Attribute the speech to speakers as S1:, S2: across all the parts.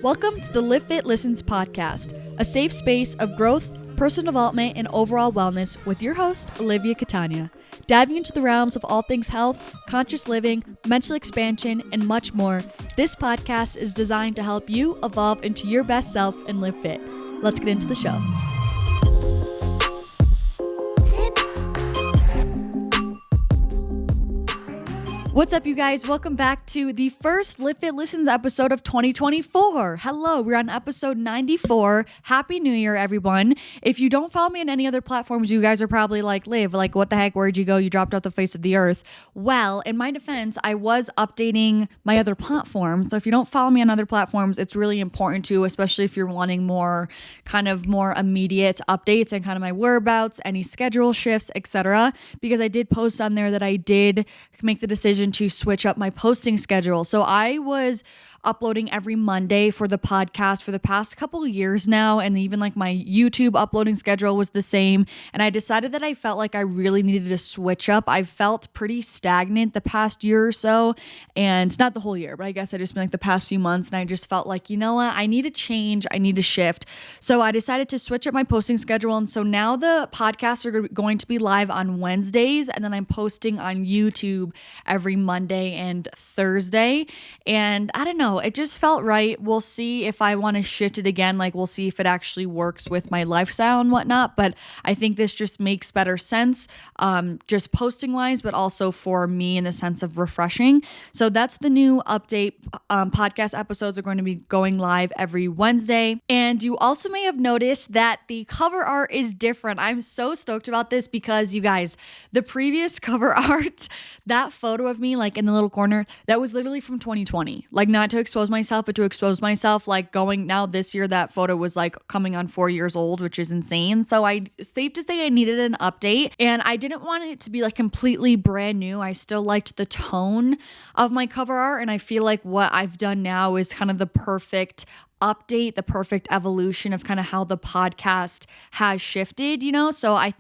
S1: Welcome to the Livfiit Listens podcast, a safe space of growth, personal development, and overall wellness with your host, Olivia Catania. Diving into the realms of all things health, conscious living, mental expansion, and much more, this podcast is designed to help you evolve into your best self and live fit. Let's get into the show. What's up, you guys? Welcome back to the first Livfiit Listens episode of 2024. Hello, we're on episode 94. Happy New Year, everyone. If you don't follow me on any other platforms, you guys are probably like, Liv, like, what the heck? Where'd you go? You dropped off the face of the earth. Well, in my defense, I was updating my other platforms. So if you don't follow me on other platforms, it's really important to, especially if you're wanting more immediate updates and kind of my whereabouts, any schedule shifts, etc. Because I did post on there that I did make the decision to switch up my posting schedule. So I was uploading every Monday for the podcast for the past couple of years now, and even like my YouTube uploading schedule was the same. And I decided that I felt like I really needed to switch up. I felt pretty stagnant the past year or so, and not the whole year, but I guess I just been like the past few months, and I just felt like, you know what, I need to change, I need to shift. So I decided to switch up my posting schedule, and so now the podcasts are going to be live on Wednesdays, and then I'm posting on YouTube every Monday and Thursday. And I don't know, it just felt right. We'll see if I want to shift it again. Like, we'll see if it actually works with my lifestyle and whatnot. But I think this just makes better sense, just posting wise, but also for me in the sense of refreshing. So that's the new update. Podcast episodes are going to be going live every Wednesday. And you also may have noticed that the cover art is different. I'm so stoked about this because, you guys, the previous cover art, that photo of me like in the little corner, that was literally from 2020. Like, not to expose myself, but to expose myself. Like, going now this year, that photo was like coming on 4 years old, which is insane. So it's safe to say I needed an update, and I didn't want it to be like completely brand new. I still liked the tone of my cover art, and I feel like what I've done now is kind of the perfect update, the perfect evolution of kind of how the podcast has shifted, you know? So I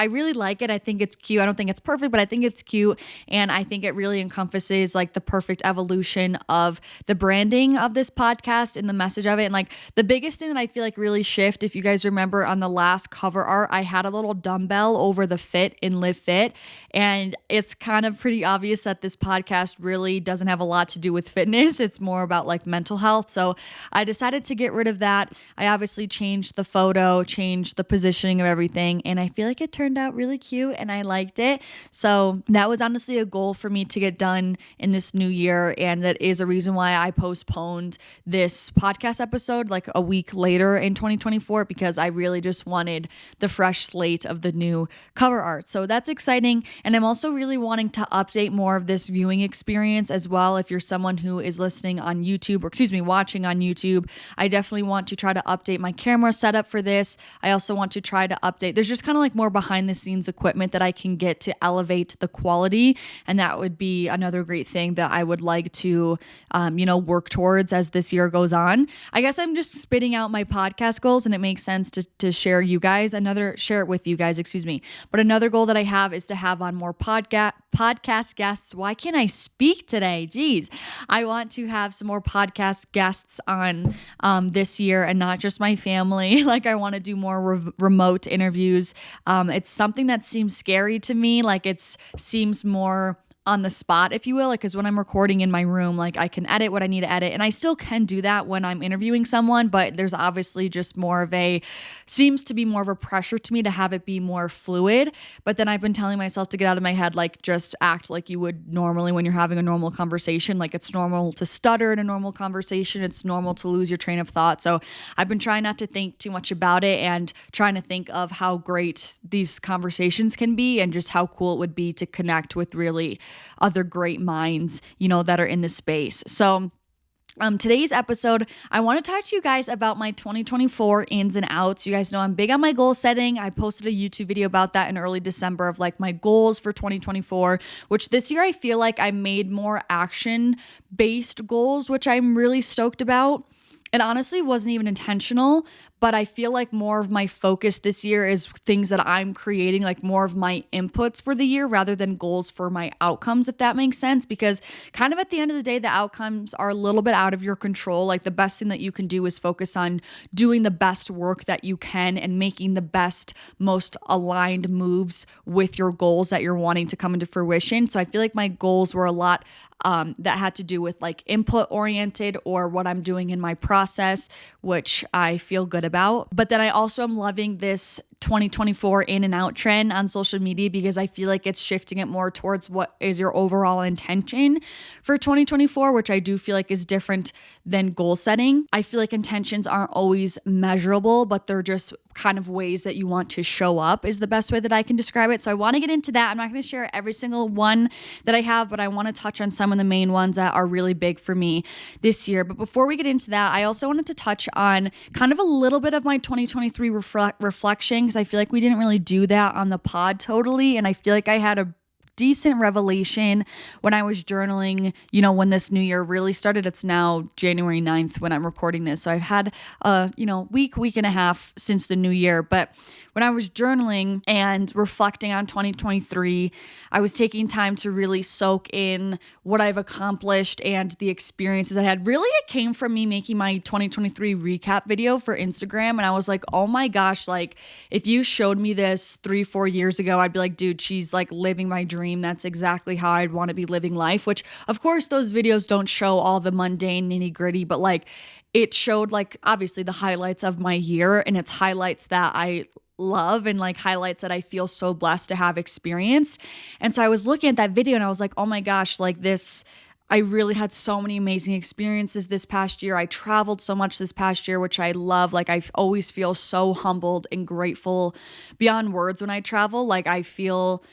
S1: really like it. I think it's cute. I don't think it's perfect, but I think it's cute. And I think it really encompasses like the perfect evolution of the branding of this podcast and the message of it. And like the biggest thing that I feel like really shift, if you guys remember on the last cover art, I had a little dumbbell over the fit in Livfiit. And it's kind of pretty obvious that this podcast really doesn't have a lot to do with fitness. It's more about like mental health. So I decided to get rid of that. I obviously changed the photo, changed the positioning of everything, and I feel like it turned out really cute and I liked it. So that was honestly a goal for me to get done in this new year, and that is a reason why I postponed this podcast episode like a week later in 2024, because I really just wanted the fresh slate of the new cover art. So that's exciting, and I'm also really wanting to update more of this viewing experience as well. If you're someone who is listening on YouTube, or watching on YouTube, I definitely want to try to update my camera setup for this. I also want to try to update. There's just kind of like more behind the scenes equipment that I can get to elevate the quality. And that would be another great thing that I would like to, work towards as this year goes on. I guess I'm just spitting out my podcast goals, and it makes sense to share it with you guys, But another goal that I have is to have on more podcast guests. Why can't I speak today? Jeez. I want to have some more podcast guests on this year, and not just my family. Like, I want to do more remote interviews. It's something that seems scary to me. Like, it seems more on the spot, if you will, like, because when I'm recording in my room, like, I can edit what I need to edit, and I still can do that when I'm interviewing someone, but there's obviously just seems to be more of a pressure to me to have it be more fluid. But then I've been telling myself to get out of my head, like, just act like you would normally when you're having a normal conversation. Like, it's normal to stutter in a normal conversation. It's normal to lose your train of thought. So I've been trying not to think too much about it, and trying to think of how great these conversations can be, and just how cool it would be to connect with really other great minds, that are in the space. So today's episode, I want to talk to you guys about my 2024 ins and outs. You guys know I'm big on my goal setting. I posted a YouTube video about that in early December of like my goals for 2024, which this year I feel like I made more action-based goals, which I'm really stoked about. It honestly wasn't even intentional, but I feel like more of my focus this year is things that I'm creating, like more of my inputs for the year rather than goals for my outcomes, if that makes sense. Because kind of at the end of the day, the outcomes are a little bit out of your control. Like the best thing that you can do is focus on doing the best work that you can and making the best, most aligned moves with your goals that you're wanting to come into fruition. So I feel like my goals were a lot that had to do with like input oriented or what I'm doing in my process, which I feel good about. But then I also am loving this 2024 in and out trend on social media because I feel like it's shifting it more towards what is your overall intention for 2024, which I do feel like is different than goal setting. I feel like intentions aren't always measurable, but they're just kind of ways that you want to show up is the best way that I can describe it. So I want to get into that. I'm not going to share every single one that I have, but I want to touch on some of the main ones that are really big for me this year. But before we get into that, I also wanted to touch on kind of a little bit of my 2023 reflection because I feel like we didn't really do that on the pod totally. And I feel like I had a decent revelation when I was journaling, when this new year really started. It's now January 9th when I'm recording this. So I've had week and a half since the new year. But when I was journaling and reflecting on 2023, I was taking time to really soak in what I've accomplished and the experiences I had. Really, it came from me making my 2023 recap video for Instagram. And I was like, oh my gosh, like if you showed me this 3-4 years ago, I'd be like, dude, she's like living my dream. That's exactly how I'd want to be living life, which of course those videos don't show all the mundane nitty gritty, but like it showed like obviously the highlights of my year, and it's highlights that I love and like highlights that I feel so blessed to have experienced. And so I was looking at that video and I was like, oh my gosh, like this, I really had so many amazing experiences this past year. I traveled so much this past year, which I love. Like I always feel so humbled and grateful beyond words when I travel. Like I feel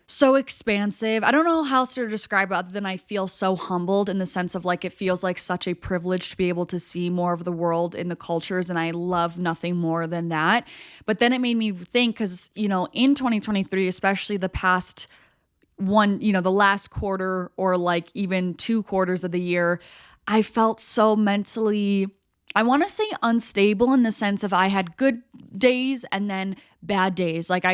S1: so expansive. I don't know how else to describe it other than I feel so humbled in the sense of like it feels like such a privilege to be able to see more of the world in the cultures, and I love nothing more than that. But then it made me think because, in 2023, especially the past one, the last quarter or like even 2 quarters of the year, I felt so mentally, I want to say unstable in the sense of I had good days and then bad days. Like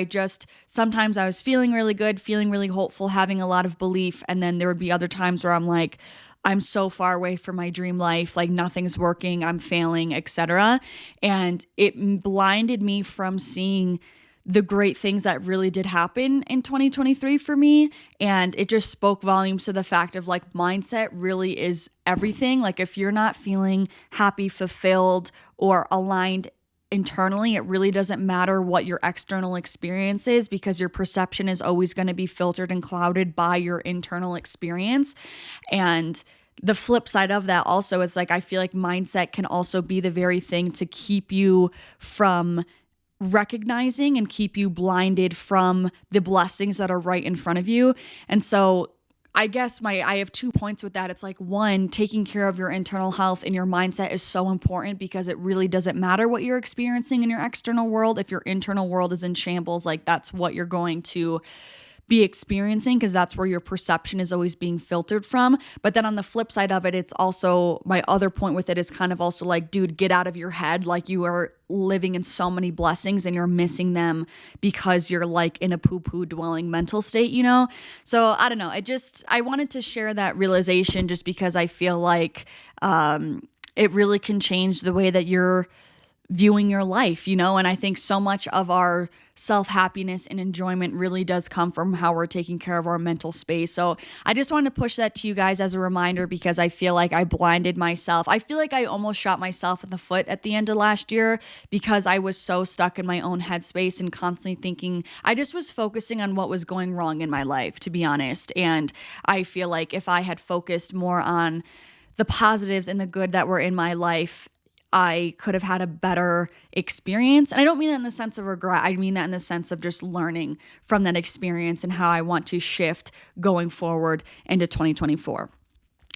S1: sometimes I was feeling really good, feeling really hopeful, having a lot of belief. And then there would be other times where I'm like, I'm so far away from my dream life, like nothing's working, I'm failing, etc. And it blinded me from seeing the great things that really did happen in 2023 for me. And it just spoke volumes to the fact of like mindset really is everything. Like if you're not feeling happy, fulfilled, or aligned internally, it really doesn't matter what your external experience is because your perception is always going to be filtered and clouded by your internal experience. And the flip side of that also is like, I feel like mindset can also be the very thing to keep you from recognizing and keep you blinded from the blessings that are right in front of you. And so I guess I have 2 points with that. It's like, one, taking care of your internal health and your mindset is so important because it really doesn't matter what you're experiencing in your external world. If your internal world is in shambles, like that's what you're going to be experiencing because that's where your perception is always being filtered from. But then on the flip side of it, it's also, my other point with it is kind of also like, dude, get out of your head. Like you are living in so many blessings and you're missing them because you're like in a poo-poo dwelling mental state, So I don't know. I wanted to share that realization just because I feel like it really can change the way that you're viewing your life, and I think so much of our self-happiness and enjoyment really does come from how we're taking care of our mental space. So I just wanted to push that to you guys as a reminder because I feel like I blinded myself. I feel like I almost shot myself in the foot at the end of last year because I was so stuck in my own headspace and constantly thinking, I just was focusing on what was going wrong in my life, to be honest. And I feel like if I had focused more on the positives and the good that were in my life, I could have had a better experience. And I don't mean that in the sense of regret. I mean that in the sense of just learning from that experience and how I want to shift going forward into 2024.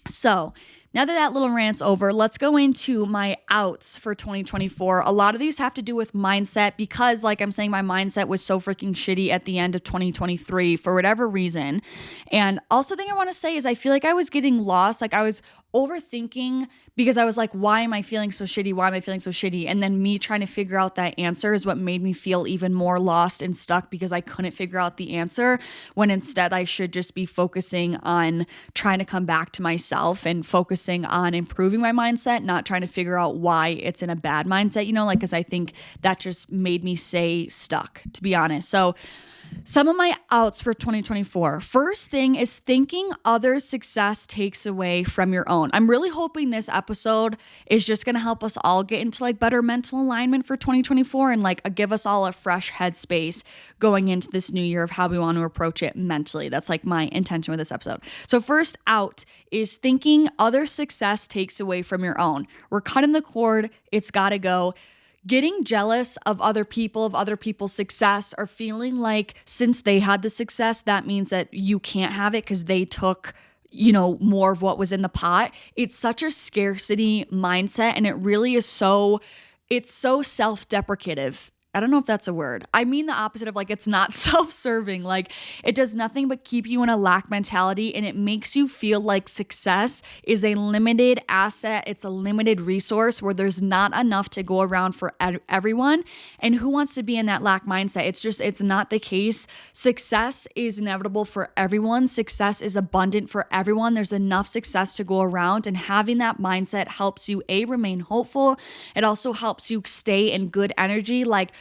S1: So now that little rant's over, let's go into my outs for 2024. A lot of these have to do with mindset because, like I'm saying, my mindset was so freaking shitty at the end of 2023 for whatever reason. And also thing I want to say is I feel like I was getting lost. Like I was overthinking, because I was like, why am I feeling so shitty? Why am I feeling so shitty? And then me trying to figure out that answer is what made me feel even more lost and stuck, because I couldn't figure out the answer, when instead I should just be focusing on trying to come back to myself and focusing on improving my mindset, not trying to figure out why it's in a bad mindset, because I think that just made me stay stuck, to be honest. So some of my outs for 2024. First thing is thinking others' success takes away from your own. I'm really hoping this episode is just going to help us all get into like better mental alignment for 2024 and like give us all a fresh headspace going into this new year of how we want to approach it mentally. That's like my intention with this episode. So first out is thinking others' success takes away from your own. We're cutting the cord. It's got to go. Getting jealous of other people, of other people's success, or feeling like since they had the success, that means that you can't have it because they took, more of what was in the pot. It's such a scarcity mindset, and it really is it's so self-deprecative. I don't know if that's a word. I mean the opposite of like, it's not self-serving. Like it does nothing but keep you in a lack mentality, and it makes you feel like success is a limited asset. It's a limited resource where there's not enough to go around for everyone. And who wants to be in that lack mindset? It's not the case. Success is inevitable for everyone. Success is abundant for everyone. There's enough success to go around, and having that mindset helps you remain hopeful. It also helps you stay in good energy. Like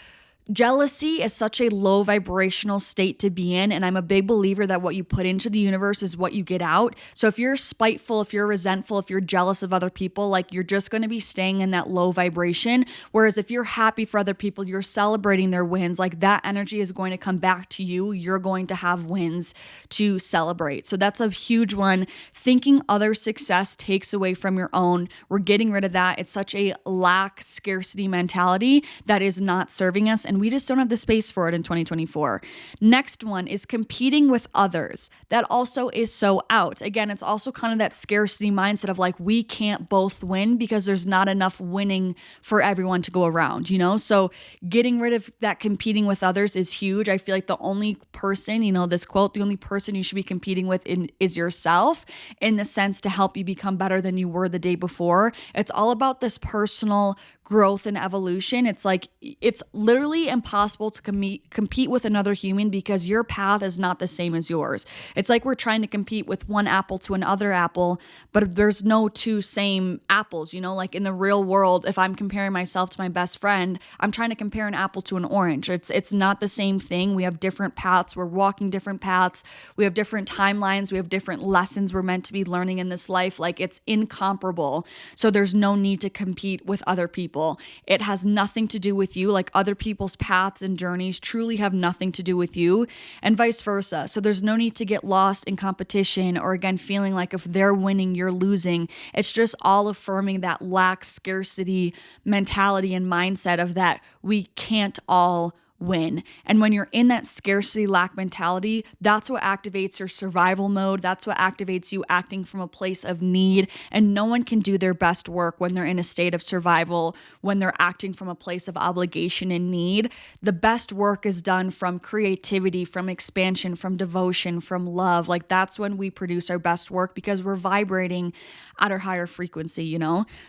S1: jealousy is such a low vibrational state to be in, and I'm a big believer that what you put into the universe is what you get out. So if you're spiteful, if you're resentful, if you're jealous of other people, like you're just going to be staying in that low vibration. Whereas if you're happy for other people, you're celebrating their wins, like that energy is going to come back to you. You're going to have wins to celebrate. So that's a huge one. Thinking other success takes away from your own. We're getting rid of that. It's such a lack scarcity mentality that is not serving us, and we just don't have the space for it in 2024. Next one is competing with others. That also is so out. Again, it's also kind of that scarcity mindset of like, we can't both win because there's not enough winning for everyone to go around, So getting rid of that competing with others is huge. I feel like the only person, this quote, the only person you should be competing with is yourself, in the sense to help you become better than you were the day before. It's all about this personal growth and evolution. It's like, it's literally impossible to compete with another human because your path is not the same as yours. It's like we're trying to compete with one apple to another apple, but there's no two same apples, like in the real world, if I'm comparing myself to my best friend, I'm trying to compare an apple to an orange. It's not the same thing. We have different paths. We're walking different paths. We have different timelines. We have different lessons we're meant to be learning in this life. Like it's incomparable. So there's no need to compete with other people. It has nothing to do with you. Like other people's paths and journeys truly have nothing to do with you, and vice versa. So there's no need to get lost in competition, or again, feeling like if they're winning, you're losing. It's just all affirming that lack scarcity mentality and mindset of that we can't all win. And when you're in that scarcity lack mentality, that's what activates your survival mode. That's what activates you acting from a place of need. And no one can do their best work when they're in a state of survival, when they're acting from a place of obligation and need. The best work is done from creativity, from expansion, from devotion, from love. Like that's when we produce our best work, because we're vibrating at a higher frequency,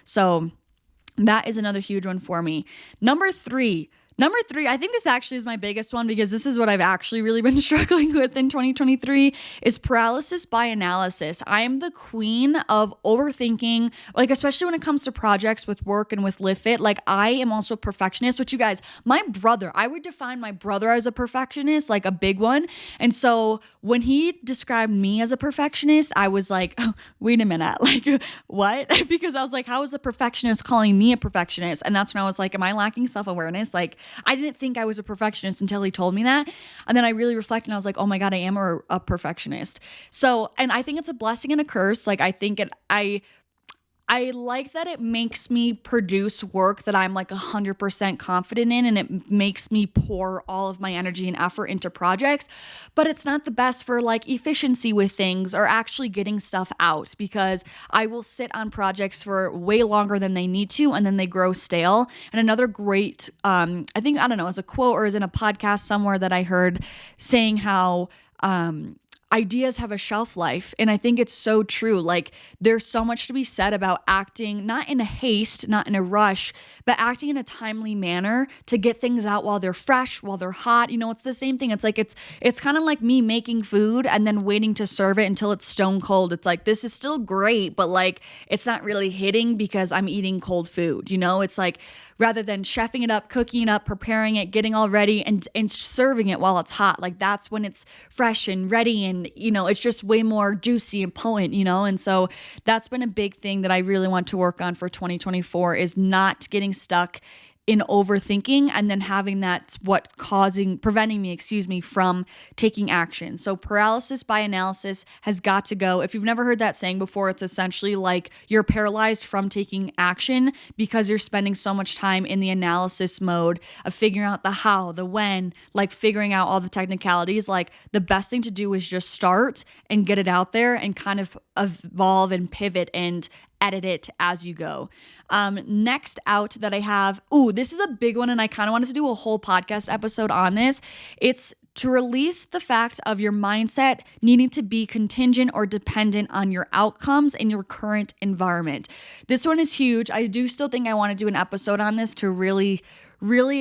S1: So that is another huge one for me. Number three, I think this actually is my biggest one, because this is what I've actually really been struggling with in 2023, is paralysis by analysis. I am the queen of overthinking, like especially when it comes to projects with work and with Livfiit. Like I am also a perfectionist, which you guys, I would define my brother as a perfectionist, like a big one. And so when he described me as a perfectionist, I was like, oh, wait a minute, like what? Because I was like, how is the perfectionist calling me a perfectionist? And that's when I was like, am I lacking self-awareness? Like I didn't think I was a perfectionist until he told me that. And then I really reflected and I was like, oh my God, I am a perfectionist. So, and I think it's a blessing and a curse. Like I like that it makes me produce work that I'm like 100% confident in, and it makes me pour all of my energy and effort into projects, but it's not the best for like efficiency with things or actually getting stuff out, because I will sit on projects for way longer than they need to, and then they grow stale. And another great, I don't know, as a quote or as in a podcast somewhere that I heard saying how, ideas have a shelf life. And I think it's so true. Like there's so much to be said about acting, not in a haste, not in a rush, but acting in a timely manner to get things out while they're fresh, while they're hot. It's the same thing. It's like, it's kind of like me making food and then waiting to serve it until it's stone cold. It's like, this is still great, but like, it's not really hitting because I'm eating cold food. It's like, rather than chefing it up, cooking it up, preparing it, getting all ready and serving it while it's hot. Like that's when it's fresh and ready and, it's just way more juicy and potent, And so that's been a big thing that I really want to work on for 2024 is not getting stuck in overthinking and then having that's what preventing me from taking action. So paralysis by analysis has got to go. If you've never heard that saying before, it's essentially like you're paralyzed from taking action because you're spending so much time in the analysis mode of figuring out the how, the when, like figuring out all the technicalities. Like the best thing to do is just start and get it out there and kind of evolve and pivot and edit it as you go. Next out that I have, this is a big one and I kind of wanted to do a whole podcast episode on this. It's to release the fact of your mindset needing to be contingent or dependent on your outcomes in your current environment. This one is huge. I do still think I want to do an episode on this to really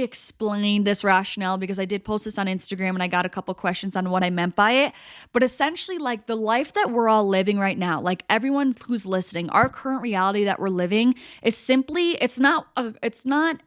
S1: explain this rationale because I did post this on Instagram and I got a couple questions on what I meant by it. But essentially, like the life that we're all living right now, like everyone who's listening, our current reality that we're living is simply, it's not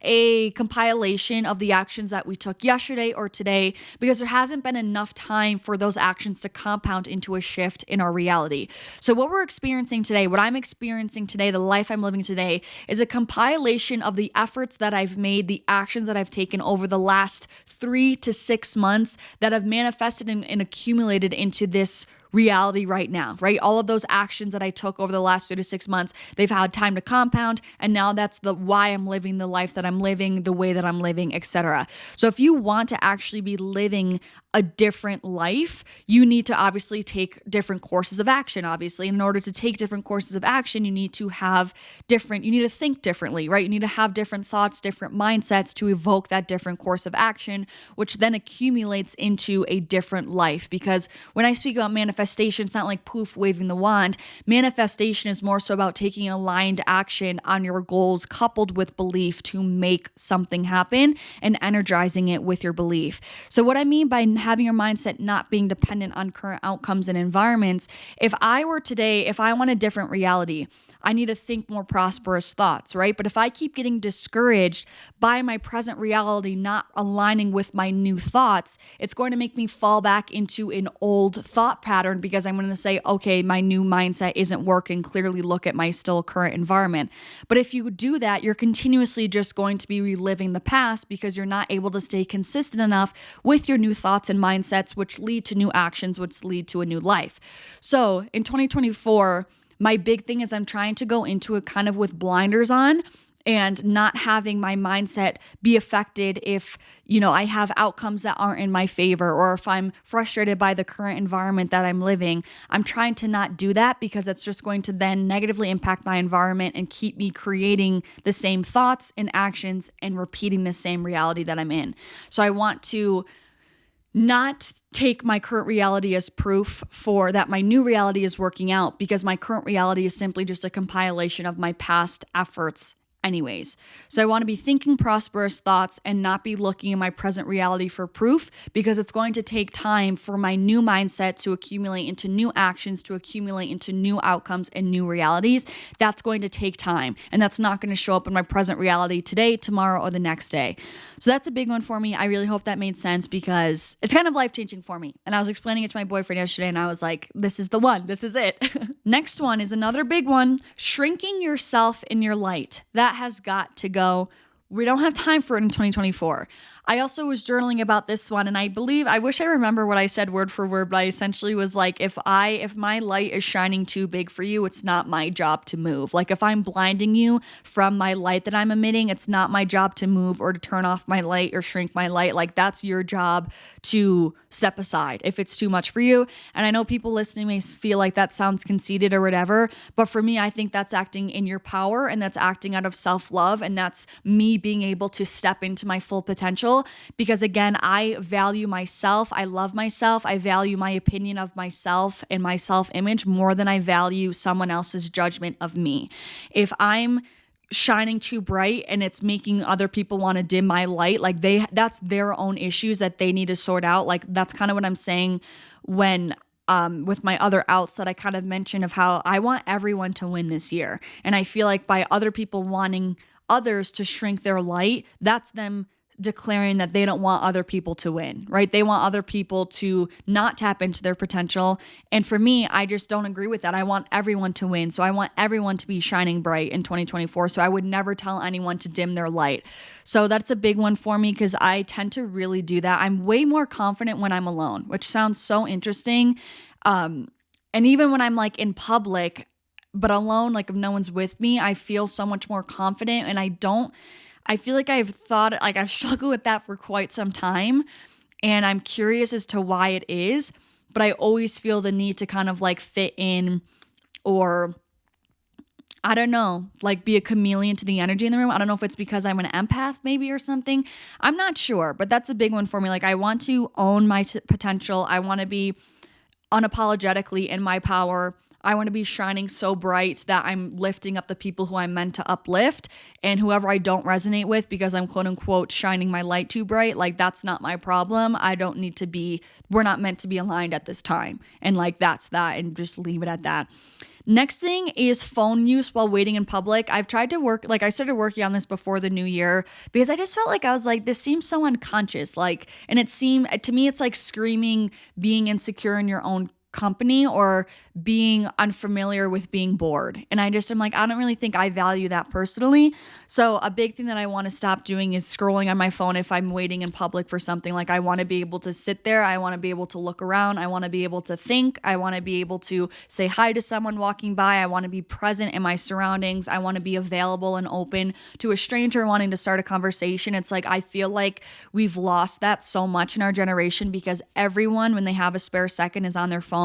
S1: a compilation of the actions that we took yesterday or today because there hasn't been enough time for those actions to compound into a shift in our reality. So what we're experiencing today, what I'm experiencing today, the life I'm living today is a compilation of the efforts that I've made, the actions that I've taken over the last 3 to 6 months that have manifested and accumulated into this reality right now, right? All of those actions that I took over the last 3 to 6 months, they've had time to compound. And now that's why I'm living the life that I'm living, the way that I'm living, etc. So if you want to actually be living a different life, you need to obviously take different courses of action, obviously. In order to take different courses of action, you need to think differently, right? You need to have different thoughts, different mindsets to evoke that different course of action, which then accumulates into a different life. Because when I speak about manifestation, it's not like poof, waving the wand. Manifestation is more so about taking aligned action on your goals coupled with belief to make something happen and energizing it with your belief. So what I mean by having your mindset not being dependent on current outcomes and environments, if I want a different reality, I need to think more prosperous thoughts, right? But if I keep getting discouraged by my present reality not aligning with my new thoughts, it's going to make me fall back into an old thought pattern because I'm going to say, okay, my new mindset isn't working. Clearly look at my still current environment. But if you do that, you're continuously just going to be reliving the past because you're not able to stay consistent enough with your new thoughts and mindsets, which lead to new actions, which lead to a new life. So in 2024, my big thing is I'm trying to go into it kind of with blinders on and not having my mindset be affected if, I have outcomes that aren't in my favor or if I'm frustrated by the current environment that I'm living. I'm trying to not do that because it's just going to then negatively impact my environment and keep me creating the same thoughts and actions and repeating the same reality that I'm in. So I want to not take my current reality as proof for that my new reality is working out because my current reality is simply just a compilation of my past efforts anyways. So I want to be thinking prosperous thoughts and not be looking at my present reality for proof because it's going to take time for my new mindset to accumulate into new actions, to accumulate into new outcomes and new realities. That's going to take time and that's not going to show up in my present reality today, tomorrow, or the next day. So that's a big one for me. I really hope that made sense because it's kind of life-changing for me. And I was explaining it to my boyfriend yesterday and I was like, this is the one, this is it. Next one is another big one, shrinking yourself in your light. That has got to go. We don't have time for it in 2024. I also was journaling about this one and I wish I remember what I said word for word, but I essentially was like, if my light is shining too big for you, it's not my job to move. Like if I'm blinding you from my light that I'm emitting, it's not my job to move or to turn off my light or shrink my light. Like that's your job to step aside if it's too much for you. And I know people listening may feel like that sounds conceited or whatever, but for me, I think that's acting in your power and that's acting out of self-love and that's me being able to step into my full potential because, again, I value myself. I love myself. I value my opinion of myself and my self-image more than I value someone else's judgment of me. If I'm shining too bright and it's making other people want to dim my light, like that's their own issues that they need to sort out. Like that's kind of what I'm saying when with my other outs that I kind of mentioned of how I want everyone to win this year. And I feel like by other people wanting others to shrink their light, that's them declaring that they don't want other people to win, right? They want other people to not tap into their potential. And for me, I just don't agree with that. I want everyone to win. So I want everyone to be shining bright in 2024. So I would never tell anyone to dim their light. So that's a big one for me because I tend to really do that. I'm way more confident when I'm alone, which sounds so interesting. And even when I'm like in public, but alone, like if no one's with me, I feel so much more confident and I feel like I've struggled with that for quite some time and I'm curious as to why it is, but I always feel the need to kind of like fit in or I don't know, like be a chameleon to the energy in the room. I don't know if it's because I'm an empath maybe or something. I'm not sure, but that's a big one for me. Like I want to own my potential. I want to be unapologetically in my power. I want to be shining so bright that I'm lifting up the people who I'm meant to uplift, and whoever I don't resonate with because I'm quote unquote shining my light too bright, like that's not my problem. We're not meant to be aligned at this time. And like that's that, and just leave it at that. Next thing is phone use while waiting in public. I've tried to I started working on this before the new year because I just felt like I was like, this seems so unconscious. And to me, it's like screaming being insecure in your own company or being unfamiliar with being bored. And I'm like, I don't really think I value that personally. So a big thing that I want to stop doing is scrolling on my phone if I'm waiting in public for something. Like I want to be able to sit there. I want to be able to look around. I want to be able to think. I want to be able to say hi to someone walking by. I want to be present in my surroundings. I want to be available and open to a stranger wanting to start a conversation. It's like, I feel like we've lost that so much in our generation because everyone, when they have a spare second, is on their phone.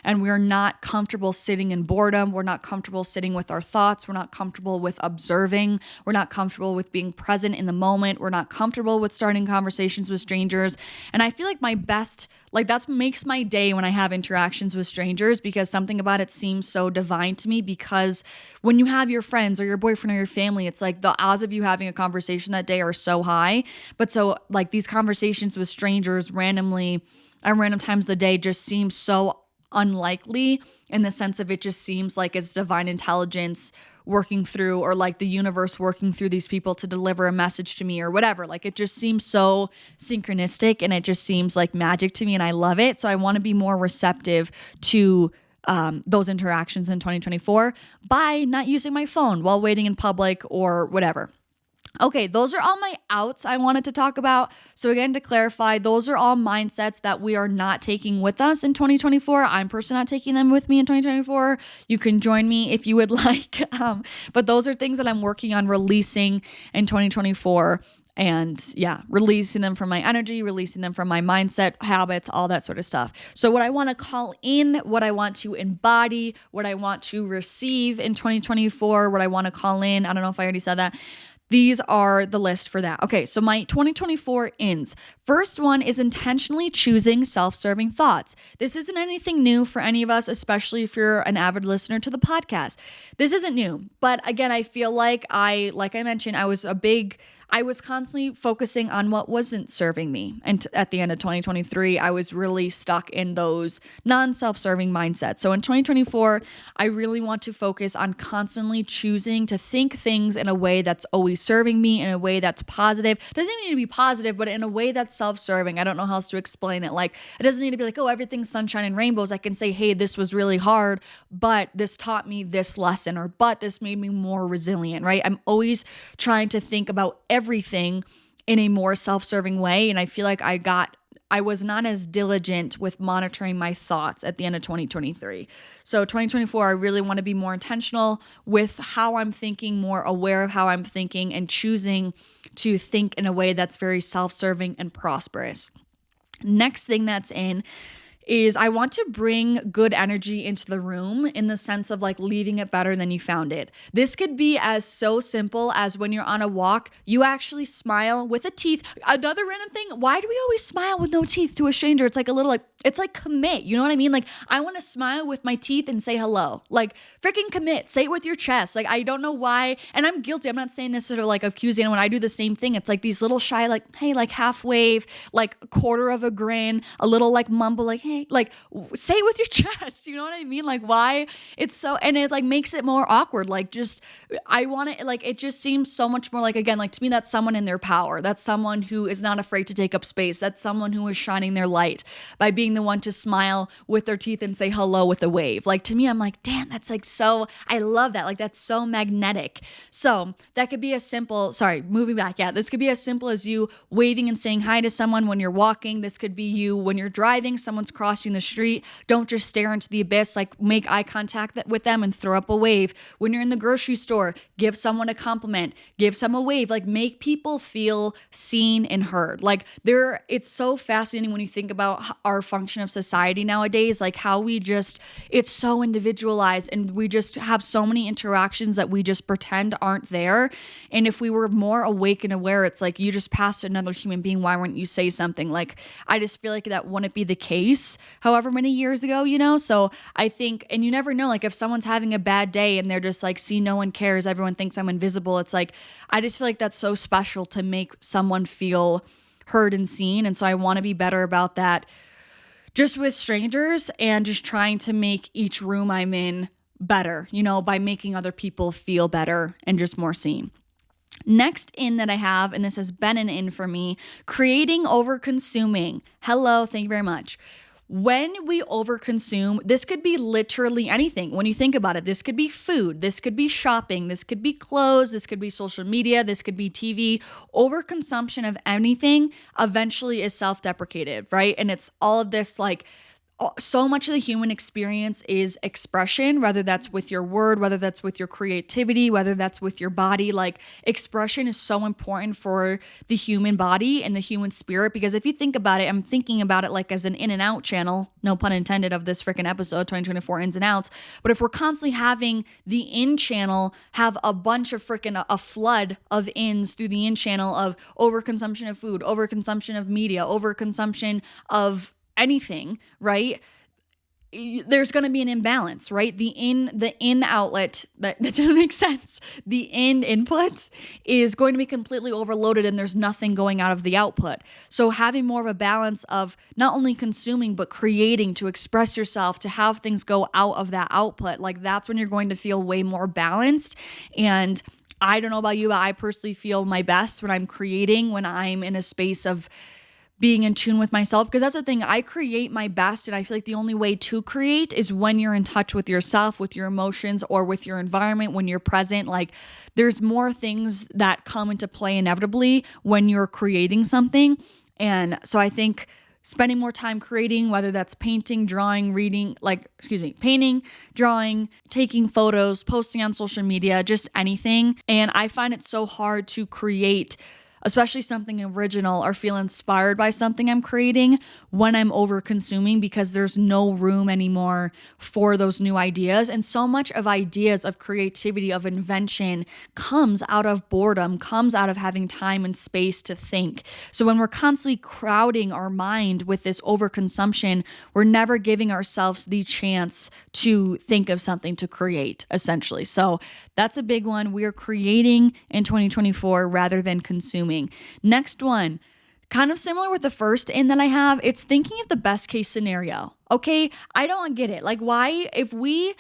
S1: And we're not comfortable sitting in boredom. We're not comfortable sitting with our thoughts. We're not comfortable with observing. We're not comfortable with being present in the moment. We're not comfortable with starting conversations with strangers. And I feel like that makes my day when I have interactions with strangers because something about it seems so divine to me because when you have your friends or your boyfriend or your family, it's like the odds of you having a conversation that day are so high. But so like these conversations with strangers randomly at random times of the day just seems so unlikely in the sense of it just seems like it's divine intelligence working through or like the universe working through these people to deliver a message to me or whatever. Like it just seems so synchronistic and it just seems like magic to me and I love it. So I want to be more receptive to those interactions in 2024 by not using my phone while waiting in public or whatever. Okay, those are all my outs I wanted to talk about. So again, to clarify, those are all mindsets that we are not taking with us in 2024. I'm personally not taking them with me in 2024. You can join me if you would like. But those are things that I'm working on releasing in 2024. And yeah, releasing them from my energy, releasing them from my mindset, habits, all that sort of stuff. So what I want to call in, what I want to embody, what I want to receive in 2024, what I want to call in, I don't know if I already said that. These are the list for that. Okay, so my 2024 ins. First one is intentionally choosing self-serving thoughts. This isn't anything new for any of us, especially if you're an avid listener to the podcast. This isn't new, but again, I feel like I mentioned, I was constantly focusing on what wasn't serving me. And at the end of 2023, I was really stuck in those non-self-serving mindsets. So in 2024, I really want to focus on constantly choosing to think things in a way that's always serving me, in a way that's positive. It doesn't even need to be positive, but in a way that's self-serving. I don't know how else to explain it. Like, it doesn't need to be like, oh, everything's sunshine and rainbows. I can say, hey, this was really hard, but this taught me this lesson, or but this made me more resilient, right? I'm always trying to think about everything in a more self-serving way. And I feel like I was not as diligent with monitoring my thoughts at the end of 2023. So 2024, I really want to be more intentional with how I'm thinking, more aware of how I'm thinking, and choosing to think in a way that's very self-serving and prosperous. Next thing that's in is I want to bring good energy into the room in the sense of like leaving it better than you found it. This could be as so simple as when you're on a walk, you actually smile with a teeth. Another random thing, why do we always smile with no teeth to a stranger? It's like a little like, it's like commit, you know what I mean? Like I want to smile with my teeth and say hello. Like freaking commit, say it with your chest. Like I don't know why, and I'm guilty. I'm not saying this sort of like accusing anyone. I do the same thing. It's like these little shy, like, hey, like half wave, like a quarter of a grin, a little like mumble, like, hey, like say it with your chest. You know what I mean? Like why it's so, and it like makes it more awkward. Like just, I want to, like, it just seems so much more like, again, like to me, that's someone in their power. That's someone who is not afraid to take up space. That's someone who is shining their light by being the one to smile with their teeth and say hello with a wave. Like to me, I'm like, damn, that's like so, I love that. Like that's so magnetic. So that could be as simple, sorry, moving back. Yeah, this could be as simple as you waving and saying hi to someone when you're walking. This could be you when you're driving, someone's crossing the street. Don't just stare into the abyss, like make eye contact with them and throw up a wave. When you're in the grocery store, give someone a compliment, give someone a wave, like make people feel seen and heard. Like it's so fascinating when you think about our function of society nowadays, like how we just, it's so individualized and we just have so many interactions that we just pretend aren't there. And if we were more awake and aware, it's like you just passed another human being, why wouldn't you say something? Like I just feel like that wouldn't be the case however many years ago, you know? So I think, and you never know, like if someone's having a bad day and they're just like, see, no one cares, everyone thinks I'm invisible. It's like, I just feel like that's so special to make someone feel heard and seen. And so I want to be better about that just with strangers and just trying to make each room I'm in better, you know, by making other people feel better and just more seen. Next in that I have, and this has been an in for me, creating over consuming. Hello, thank you very much. When we overconsume, this could be literally anything. When you think about it, this could be food, this could be shopping, this could be clothes, this could be social media, this could be TV. Overconsumption of anything eventually is self-deprecative, right? And it's all of this like, so much of the human experience is expression, whether that's with your word, whether that's with your creativity, whether that's with your body. Like expression is so important for the human body and the human spirit, because if you think about it, I'm thinking about it like as an in and out channel, no pun intended, of this freaking episode, 2024 ins and outs. But if we're constantly having the in channel have a bunch of freaking a flood of ins through the in channel of overconsumption of food, overconsumption of media, overconsumption of anything, right? There's going to be an imbalance, right? The in outlet, that doesn't make sense. The in input is going to be completely overloaded and there's nothing going out of the output. So having more of a balance of not only consuming, but creating, to express yourself, to have things go out of that output, like that's when you're going to feel way more balanced. And I don't know about you, but I personally feel my best when I'm creating, when I'm in a space of being in tune with myself, because that's the thing, I create my best, and I feel like the only way to create is when you're in touch with yourself, with your emotions, or with your environment, when you're present. Like there's more things that come into play inevitably when you're creating something. And so I think spending more time creating, whether that's painting, drawing, painting, drawing, taking photos, posting on social media, just anything. And I find it so hard to create, especially something original, or feel inspired by something I'm creating when I'm over consuming, because there's no room anymore for those new ideas. And so much of ideas, of creativity, of invention comes out of boredom, comes out of having time and space to think. So when we're constantly crowding our mind with this overconsumption, we're never giving ourselves the chance to think of something to create, essentially. So that's a big one. We are creating in 2024 rather than consuming. Next one, kind of similar with the first in that I have, it's thinking of the best case scenario. Okay, I don't get it. Like why, if we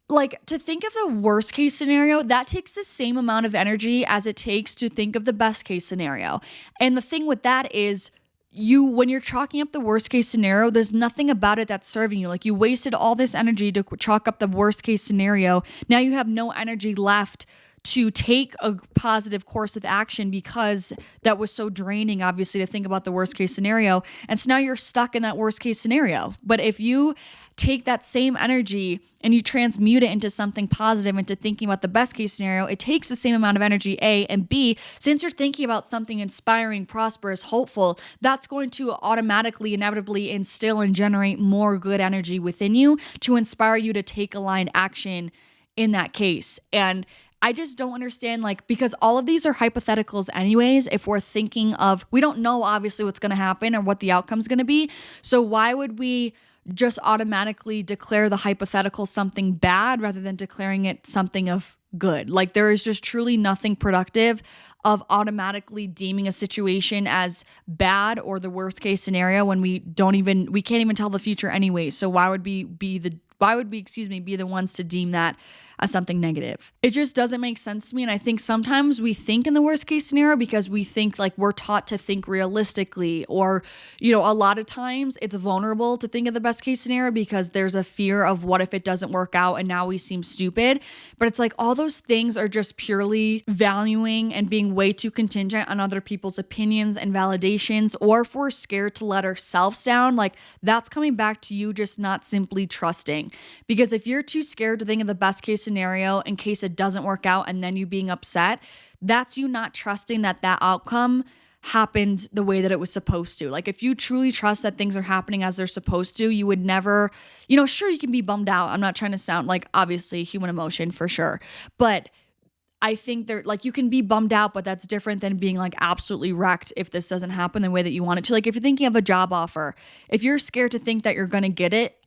S1: like to think of the worst case scenario, that takes the same amount of energy as it takes to think of the best case scenario. And the thing with that is, when you're chalking up the worst case scenario, there's nothing about it that's serving you. Like you wasted all this energy to chalk up the worst case scenario. Now you have no energy left to take a positive course of action because that was so draining, obviously, to think about the worst case scenario. And so now you're stuck in that worst case scenario. But if you take that same energy and you transmute it into something positive, into thinking about the best case scenario, it takes the same amount of energy, A, and B, since you're thinking about something inspiring, prosperous, hopeful, that's going to automatically, inevitably instill and generate more good energy within you to inspire you to take aligned action in that case. And I just don't understand, like, because all of these are hypotheticals anyways, if we're thinking of, we don't know obviously what's going to happen or what the outcome's going to be. So why would we just automatically declare the hypothetical something bad rather than declaring it something of good? Like, there is just truly nothing productive of automatically deeming a situation as bad or the worst case scenario when we can't even tell the future anyway. So why would we be the ones to deem that as something negative? It just doesn't make sense to me. And I think sometimes we think in the worst case scenario because we think, like, we're taught to think realistically, or, a lot of times it's vulnerable to think of the best case scenario because there's a fear of what if it doesn't work out and now we seem stupid. But it's like all those things are just purely valuing and being way too contingent on other people's opinions and validations, or if we're scared to let ourselves down, like, that's coming back to you just not simply trusting. Because if you're too scared to think of the best case scenario in case it doesn't work out and then you being upset, that's you not trusting that outcome happened the way that it was supposed to. Like, if you truly trust that things are happening as they're supposed to, you would never, sure, you can be bummed out. I'm not trying to sound like, obviously, human emotion for sure. But I think you can be bummed out, but that's different than being like absolutely wrecked if this doesn't happen the way that you want it to. Like, if you're thinking of a job offer, if you're scared to think that you're going to get it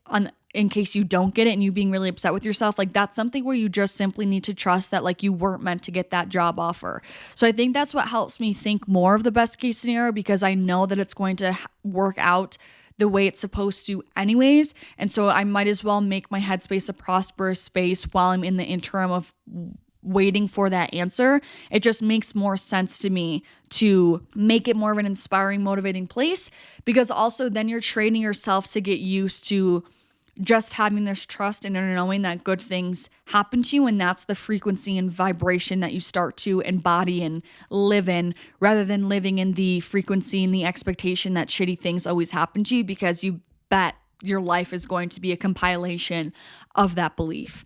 S1: in case you don't get it and you being really upset with yourself, like, that's something where you just simply need to trust that, like, you weren't meant to get that job offer. So I think that's what helps me think more of the best case scenario, because I know that it's going to work out the way it's supposed to anyways. And so I might as well make my headspace a prosperous space while I'm in the interim of waiting for that answer. It just makes more sense to me to make it more of an inspiring, motivating place, because also then you're training yourself to get used to just having this trust and knowing that good things happen to you, and that's the frequency and vibration that you start to embody and live in, rather than living in the frequency and the expectation that shitty things always happen to you, because you bet your life is going to be a compilation of that belief.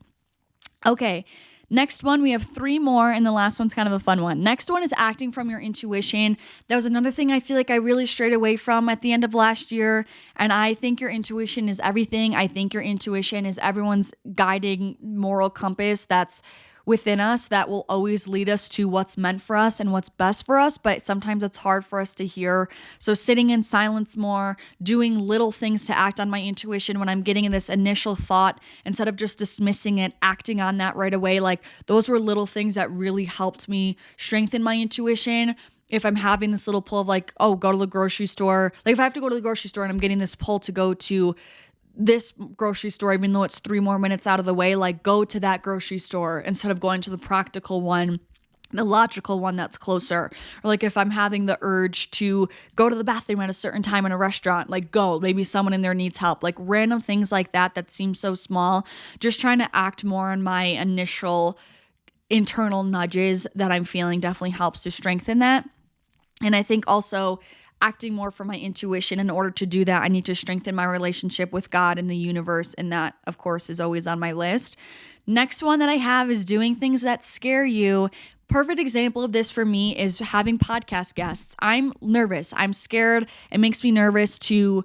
S1: Okay. Next one, we have 3 more, and the last one's kind of a fun one. Next one is acting from your intuition. That was another thing I feel like I really strayed away from at the end of last year, and I think your intuition is everything. I think your intuition is everyone's guiding moral compass that's within us that will always lead us to what's meant for us and what's best for us, but sometimes it's hard for us to hear. So sitting in silence more, doing little things to act on my intuition when I'm getting in this initial thought, instead of just dismissing it, acting on that right away, like, those were little things that really helped me strengthen my intuition. If I'm having this little pull of like, oh, go to the grocery store, like if I have to go to the grocery store and I'm getting this pull to go to this grocery store, even though it's 3 more minutes out of the way, like, go to that grocery store instead of going to the practical one, the logical one that's closer. Or like if I'm having the urge to go to the bathroom at a certain time in a restaurant, like, go, maybe someone in there needs help, like random things like that seem so small. Just trying to act more on my initial internal nudges that I'm feeling definitely helps to strengthen that. And I think also acting more from my intuition. In order to do that, I need to strengthen my relationship with God and the universe. And that, of course, is always on my list. Next one that I have is doing things that scare you. Perfect example of this for me is having podcast guests. I'm nervous. I'm scared. It makes me nervous to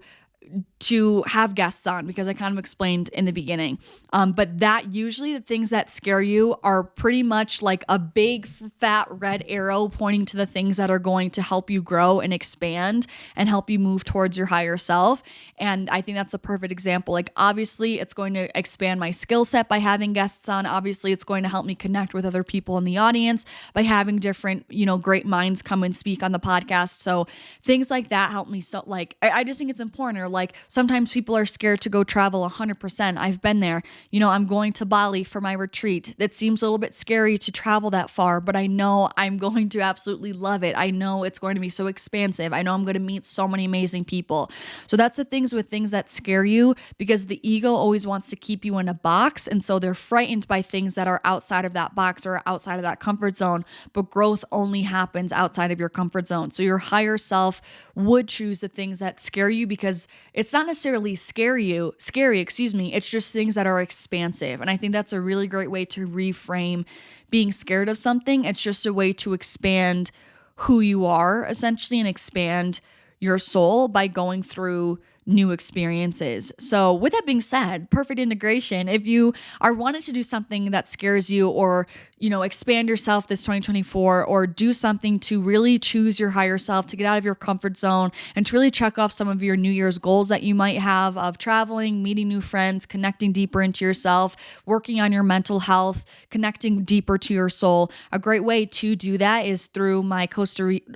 S1: have guests on, because I kind of explained in the beginning. But that usually the things that scare you are pretty much like a big fat red arrow pointing to the things that are going to help you grow and expand and help you move towards your higher self. And I think that's a perfect example. Like, obviously it's going to expand my skill set by having guests on. Obviously it's going to help me connect with other people in the audience by having different, great minds come and speak on the podcast. So things like that help me. So like, I just think it's important. Or like Sometimes people are scared to go travel 100%. I've been there. I'm going to Bali for my retreat. It seems a little bit scary to travel that far, but I know I'm going to absolutely love it. I know it's going to be so expansive. I know I'm going to meet so many amazing people. So that's the things with things that scare you, because the ego always wants to keep you in a box. And so they're frightened by things that are outside of that box or outside of that comfort zone. But growth only happens outside of your comfort zone. So your higher self would choose the things that scare you, because it's not necessarily scary, it's just things that are expansive. And I think that's a really great way to reframe being scared of something. It's just a way to expand who you are, essentially, and expand your soul by going through new experiences. So with that being said, perfect integration. If you are wanting to do something that scares you, or, expand yourself this 2024, or do something to really choose your higher self, to get out of your comfort zone and to really check off some of your New Year's goals that you might have of traveling, meeting new friends, connecting deeper into yourself, working on your mental health, connecting deeper to your soul. A great way to do that is through my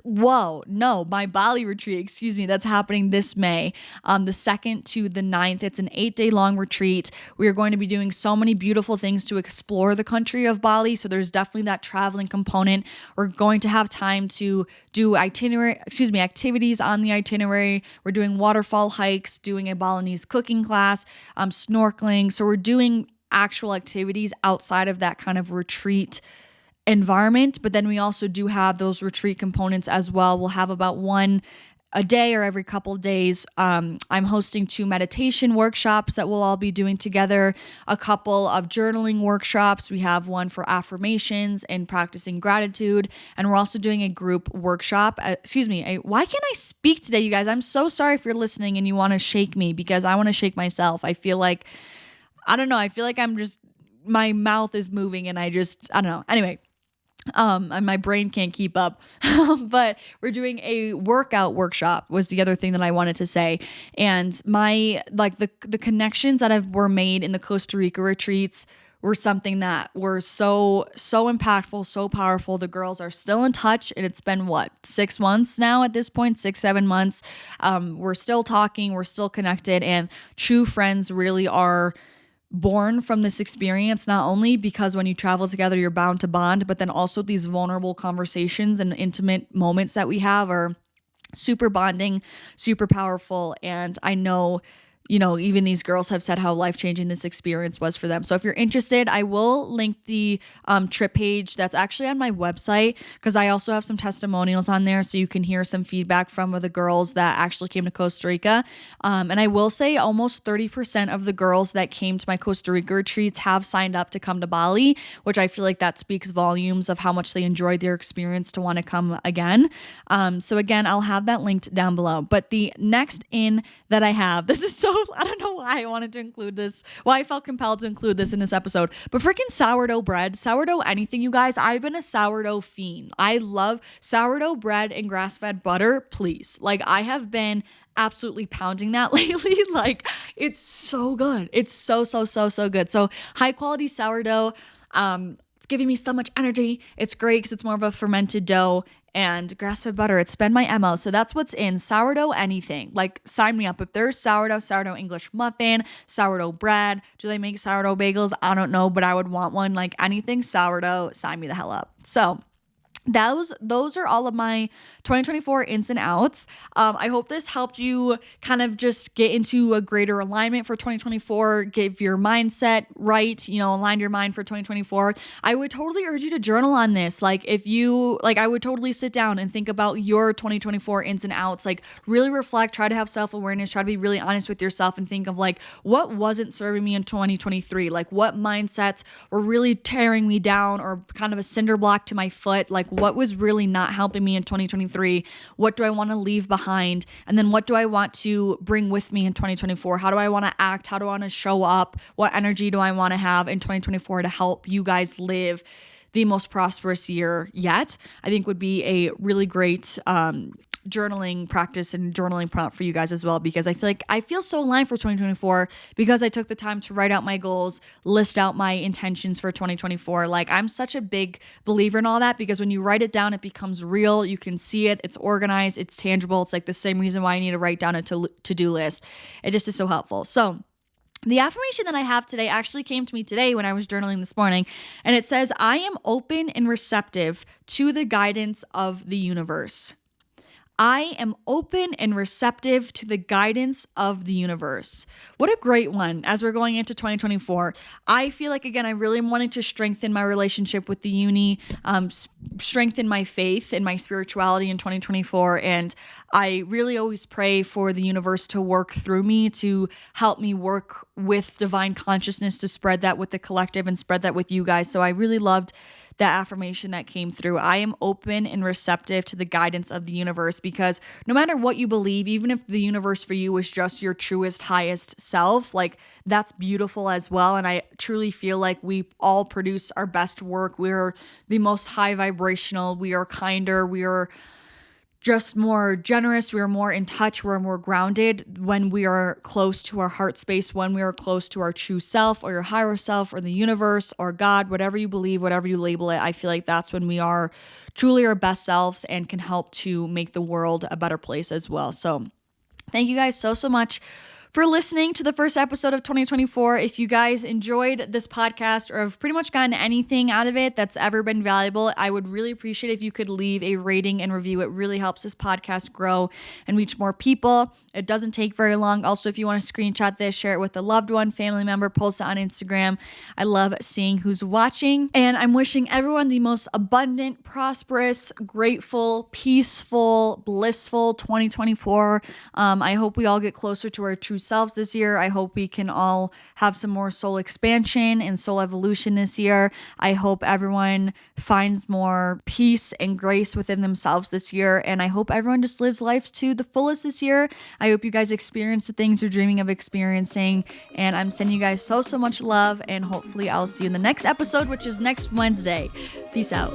S1: my Bali retreat, that's happening this May. The 2nd to the 9th. It's an 8-day long retreat. We are going to be doing so many beautiful things to explore the country of Bali. So there's definitely that traveling component. We're going to have time to do activities on the itinerary. We're doing waterfall hikes, doing a Balinese cooking class, snorkeling. So we're doing actual activities outside of that kind of retreat environment. But then we also do have those retreat components as well. We'll have about one a day or every couple of days. I'm hosting 2 meditation workshops that we'll all be doing together, a couple of journaling workshops. We have one for affirmations and practicing gratitude. And we're also doing a group workshop. Why can't I speak today, you guys? I'm so sorry if you're listening and you want to shake me, because I want to shake myself. I feel like I'm just, my mouth is moving and I don't know. Anyway. And my brain can't keep up, but we're doing a workout workshop was the other thing that I wanted to say. And my, the connections that were made in the Costa Rica retreats were something that were so impactful, so powerful. The girls are still in touch, and it's been 6 months now at this point, 6-7 months. We're still talking, we're still connected, and true friends really are born from this experience, not only because when you travel together, you're bound to bond, but then also these vulnerable conversations and intimate moments that we have are super bonding, super powerful. And I know, even these girls have said how life-changing this experience was for them. So if you're interested, I will link the trip page that's actually on my website, because I also have some testimonials on there so you can hear some feedback from the girls that actually came to Costa Rica. And I will say almost 30% of the girls that came to my Costa Rica retreats have signed up to come to Bali, which I feel like that speaks volumes of how much they enjoyed their experience to want to come again. So again, I'll have that linked down below. But the next in that I have, this is so, I don't know why I wanted to include this, why I felt compelled to include this in this episode, but freaking sourdough bread, sourdough anything, you guys. I've been a sourdough fiend. I love sourdough bread and grass-fed butter, please. I have been absolutely pounding that lately. It's so good. It's so good. So high quality sourdough. It's giving me so much energy. It's great because it's more of a fermented dough. And grass-fed butter, it's been my MO. So that's what's in sourdough anything. Sign me up. If there's sourdough English muffin, sourdough bread. Do they make sourdough bagels? I don't know, but I would want one. Anything sourdough, sign me the hell up. So those are all of my 2024 ins and outs. I hope this helped you kind of just get into a greater alignment for 2024, give your mindset right, align your mind for 2024. I would totally urge you to journal on this. I would totally sit down and think about your 2024 ins and outs, really reflect, try to have self-awareness, try to be really honest with yourself and think of what wasn't serving me in 2023, what mindsets were really tearing me down or kind of a cinder block to my foot, what was really not helping me in 2023? What do I want to leave behind? And then what do I want to bring with me in 2024? How do I want to act? How do I want to show up? What energy do I want to have in 2024 to help you guys live the most prosperous year yet? I think would be a really great journaling practice and journaling prompt for you guys as well, because I feel so aligned for 2024 because I took the time to write out my goals, list out my intentions for 2024. Like, I'm such a big believer in all that, because when you write it down, it becomes real. You can see it. It's organized. It's tangible. It's like the same reason why I need to write down a to-do list. It just is so helpful. So the affirmation that I have today actually came to me today when I was journaling this morning, and it says, I am open and receptive to the guidance of the universe. I am open and receptive to the guidance of the universe. What a great one as we're going into 2024. I feel like, again, I really am wanting to strengthen my relationship with the uni, strengthen my faith and my spirituality in 2024. And I really always pray for the universe to work through me, to help me work with divine consciousness, to spread that with the collective and spread that with you guys. So I really loved that affirmation that came through. I am open and receptive to the guidance of the universe, because no matter what you believe, even if the universe for you is just your truest, highest self, like, that's beautiful as well. And I truly feel like we all produce our best work. We're the most high vibrational. We are kinder. We are just more generous. We are more in touch. We're more grounded when we are close to our heart space, when we are close to our true self or your higher self or the universe or God, whatever you believe, whatever you label it. I feel like that's when we are truly our best selves and can help to make the world a better place as well. So thank you guys so much for listening to the first episode of 2024. If you guys enjoyed this podcast or have pretty much gotten anything out of it that's ever been valuable, I would really appreciate if you could leave a rating and review. It really helps this podcast grow and reach more people. It doesn't take very long. Also, if you want to screenshot this, share it with a loved one, family member, post it on Instagram. I love seeing who's watching. And I'm wishing everyone the most abundant, prosperous, grateful, peaceful, blissful 2024. I hope we all get closer to our true selves this year. I hope we can all have some more soul expansion and soul evolution this year. I hope everyone finds more peace and grace within themselves this year. And I hope everyone just lives life to the fullest this year. I hope you guys experience the things you're dreaming of experiencing. And I'm sending you guys so much love. And hopefully I'll see you in the next episode, which is next Wednesday. Peace out.